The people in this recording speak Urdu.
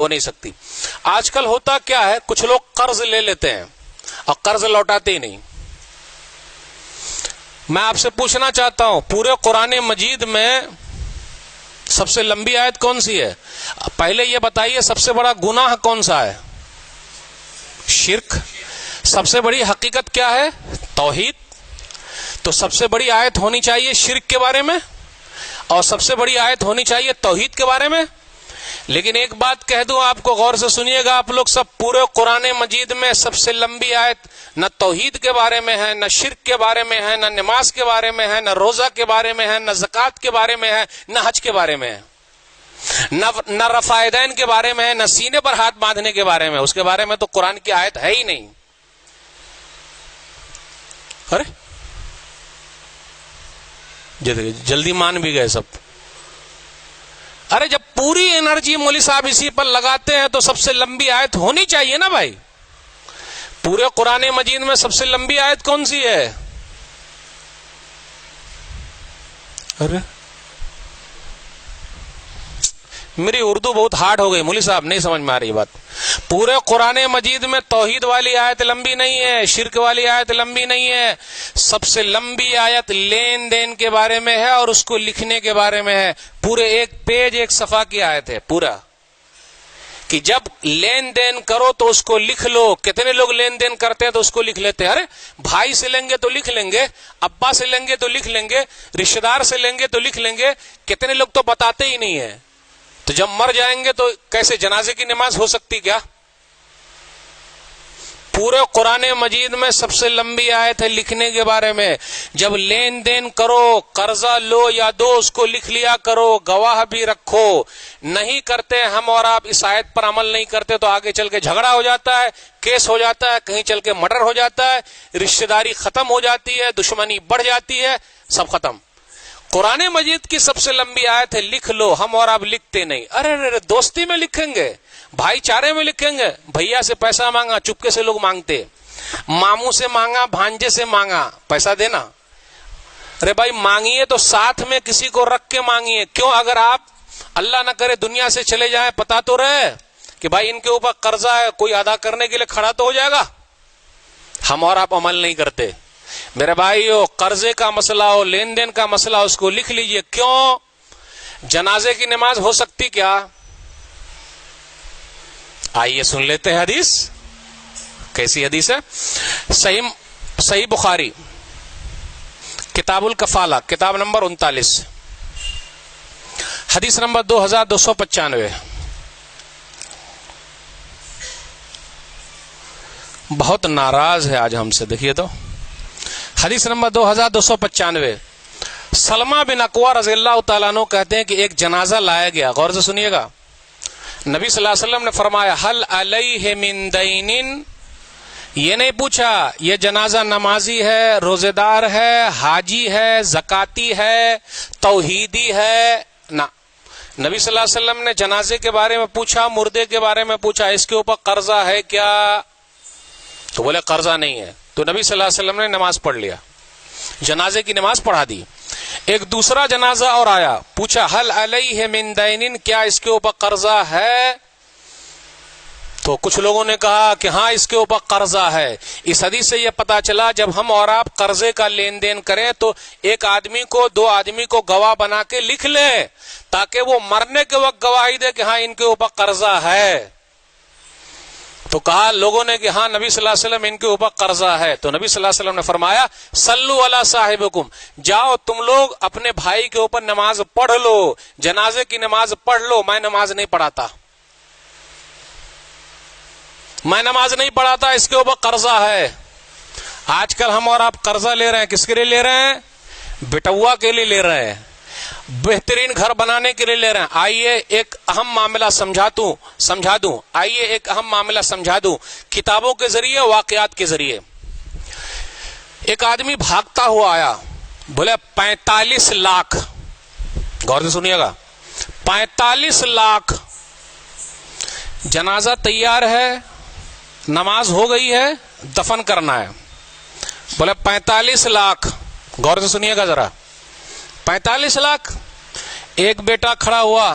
ہو نہیں سکتی. آج کل ہوتا کیا ہے، کچھ لوگ قرض لے لیتے ہیں اور قرض لوٹاتے ہی نہیں. میں آپ سے پوچھنا چاہتا ہوں، پورے قرآن مجید میں سب سے لمبی آیت کون سی ہے؟ پہلے یہ بتائیے سب سے بڑا گناہ کون سا ہے؟ شرک. سب سے بڑی حقیقت کیا ہے؟ توحید. تو سب سے بڑی آیت ہونی چاہیے شرک کے بارے میں، اور سب سے بڑی آیت ہونی چاہیے توحید کے بارے میں. لیکن ایک بات کہہ دوں آپ کو، غور سے سنیے گا آپ لوگ سب، پورے قرآن مجید میں سب سے لمبی آیت نہ توحید کے بارے میں ہے، نہ شرک کے بارے میں ہے، نہ نماز کے بارے میں ہے، نہ روزہ کے بارے میں ہے، نہ زکوٰۃ کے بارے میں ہے، نہ حج کے بارے میں ہے، نہ رفع یدین کے بارے میں ہے، نہ سینے پر ہاتھ باندھنے کے بارے میں. اس کے بارے میں تو قرآن کی آیت ہے ہی نہیں. ارے جلدی مان بھی گئے سب. ارے جب پوری انرجی مولوی صاحب اسی پر لگاتے ہیں تو سب سے لمبی آیت ہونی چاہیے نا بھائی. پورے قرآن مجید میں سب سے لمبی آیت کون سی ہے؟ ارے میری اردو بہت ہارڈ ہو گئی مولوی صاحب، نہیں سمجھ میں آ رہی بات. پورے قرآن مجید میں توحید والی آیت لمبی نہیں ہے، شرک والی آیت لمبی نہیں ہے. سب سے لمبی آیت لین دین کے بارے میں ہے اور اس کو لکھنے کے بارے میں ہے. پورے ایک پیج ایک صفحہ کی آیت ہے پورا، کہ جب لین دین کرو تو اس کو لکھ لو. کتنے لوگ لین دین کرتے ہیں تو اس کو لکھ لیتے ہیں. ارے بھائی سے لیں گے تو لکھ لیں گے، ابا سے لیں گے تو لکھ لیں گے، رشتہ دار سے لیں گے تو لکھ لیں گے. کتنے لوگ تو بتاتے ہی نہیں ہیں. تو جب مر جائیں گے تو کیسے جنازے کی نماز ہو سکتی کیا؟ پورے قرآن مجید میں سب سے لمبی آیت ہے لکھنے کے بارے میں. جب لین دین کرو، قرضہ لو یا دو، اس کو لکھ لیا کرو، گواہ بھی رکھو. نہیں کرتے ہم اور آپ اس آیت پر عمل نہیں کرتے تو آگے چل کے جھگڑا ہو جاتا ہے، کیس ہو جاتا ہے، کہیں چل کے مرڈر ہو جاتا ہے، رشتہ داری ختم ہو جاتی ہے، دشمنی بڑھ جاتی ہے، سب ختم. قرآن مجید کی سب سے لمبی آیت ہے لکھ لو. ہم اور آپ لکھتے نہیں. ارے دوستی میں لکھیں گے، بھائی چارے میں لکھیں گے. بھیا سے پیسہ مانگا، چپکے سے لوگ مانگتے. ماموں سے مانگا، بھانجے سے مانگا، پیسہ دینا. ارے بھائی مانگیے تو ساتھ میں کسی کو رکھ کے مانگیے. کیوں؟ اگر آپ اللہ نہ کرے دنیا سے چلے جائیں، پتا تو رہے کہ بھائی ان کے اوپر قرضہ ہے، کوئی ادا کرنے کے لیے کھڑا تو ہو جائے گا. ہم اور آپ عمل نہیں کرتے. میرے بھائیو، قرضے کا مسئلہ ہو، لین دین کا مسئلہ ہو، اس کو لکھ لیجئے. کیوں؟ جنازے کی نماز ہو سکتی کیا؟ آئیے سن لیتے ہیں حدیث. کیسی حدیث ہے؟ صحیح بخاری کتاب الکفالہ، کتاب نمبر 39، حدیث نمبر 2295. بہت ناراض ہے آج ہم سے، دیکھیے تو. حدیث نمبر 2295. سلمہ بن اکوع رضی اللہ تعالیٰ عنہ کہتے ہیں کہ ایک جنازہ لایا گیا. غور سے سنیے گا. نبی صلی اللہ علیہ وسلم نے فرمایا حل علیہ من دین. یہ نہیں پوچھا یہ جنازہ نمازی ہے، روزے دار ہے، حاجی ہے، زکاتی ہے، توحیدی ہے. نہ، نبی صلی اللہ علیہ وسلم نے جنازے کے بارے میں پوچھا، مردے کے بارے میں پوچھا، اس کے اوپر قرضہ ہے کیا؟ تو بولے قرضہ نہیں ہے. تو نبی صلی اللہ علیہ وسلم نے نماز پڑھ لیا، جنازے کی نماز پڑھا دی. ایک دوسرا جنازہ اور آیا، پوچھا حل علیہ من دین، کیا اس کے اوپر قرضہ ہے؟ تو کچھ لوگوں نے کہا کہ ہاں اس کے اوپر قرضہ ہے. اس حدیث سے یہ پتا چلا جب ہم اور آپ قرضے کا لین دین کریں تو ایک آدمی کو، دو آدمی کو گواہ بنا کے لکھ لے، تاکہ وہ مرنے کے وقت گواہی دے کہ ہاں ان کے اوپر قرضہ ہے. تو کہا لوگوں نے کہ ہاں نبی صلی اللہ علیہ وسلم ان کے اوپر قرضہ ہے. تو نبی صلی اللہ علیہ وسلم نے فرمایا صلو علی صاحبکم، جاؤ تم لوگ اپنے بھائی کے اوپر نماز پڑھ لو، جنازے کی نماز پڑھ لو. میں نماز نہیں پڑھاتا، میں نماز نہیں پڑھاتا، اس کے اوپر قرضہ ہے. آج کل ہم اور آپ قرضہ لے رہے ہیں، کس کے لیے لے رہے ہیں؟ بیٹوا کے لیے لے رہے ہیں، بہترین گھر بنانے کے لیے لے رہے ہیں. آئیے ایک اہم معاملہ سمجھا دوں. آئیے ایک اہم معاملہ سمجھا دوں، کتابوں کے ذریعے، واقعات کے ذریعے. ایک آدمی بھاگتا ہوا آیا، بولے 45 لاکھ. غور سے سنیے گا، 45 لاکھ. جنازہ تیار ہے، نماز ہو گئی ہے، دفن کرنا ہے. بولے 45 لاکھ. غور سے سنیے گا ذرا، 45 لاکھ. ایک بیٹا کھڑا ہوا،